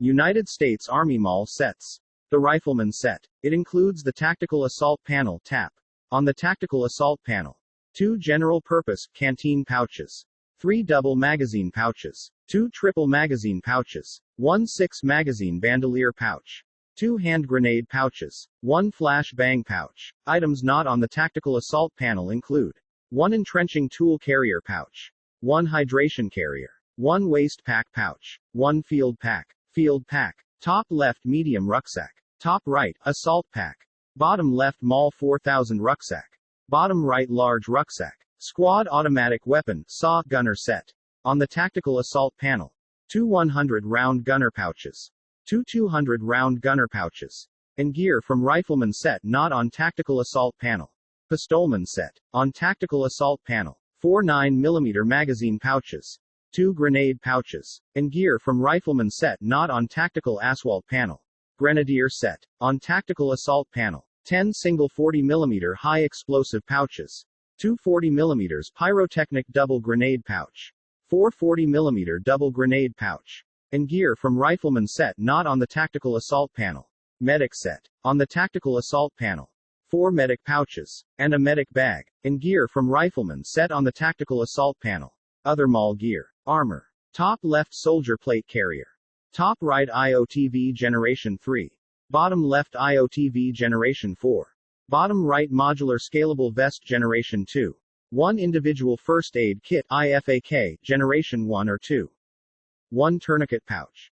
United States Army MOLLE sets. The Rifleman set. It includes the Tactical Assault Panel (TAP). On the Tactical Assault Panel, 2 general-purpose canteen pouches, 3 double magazine pouches, 2 triple magazine pouches, 1 6-magazine bandolier pouch, 2 hand grenade pouches, 1 flash bang pouch. Items not on the Tactical Assault Panel include 1 entrenching tool carrier pouch, 1 hydration carrier, 1 waist pack pouch, 1 field pack, top left medium rucksack, top right assault pack, bottom left MOLLE 4000 rucksack, bottom right large rucksack, squad automatic weapon saw gunner set. On the Tactical Assault Panel, 2 100-round gunner pouches, 2 200-round gunner pouches, and gear from Rifleman set not on Tactical Assault Panel. Pistolman set. On Tactical Assault Panel, 4 9mm magazine pouches, 2 grenade pouches, and gear from Rifleman set not on Tactical Assault Panel. Grenadier set. On Tactical Assault Panel, 10 single 40mm high explosive pouches, 2 40mm pyrotechnic double grenade pouch, 4 40mm double grenade pouch, and gear from Rifleman set not on the Tactical Assault Panel. Medic set. On the Tactical Assault Panel, 4 medic pouches, and a medic bag, and gear from Rifleman set on the Tactical Assault Panel. Other MOLLE gear. Armor. Top left soldier plate carrier. Top right IOTV Generation 3. Bottom left IOTV Generation 4. Bottom right modular scalable vest Generation 2. 1 individual first aid kit IFAK Generation 1 or 2. 1 tourniquet pouch.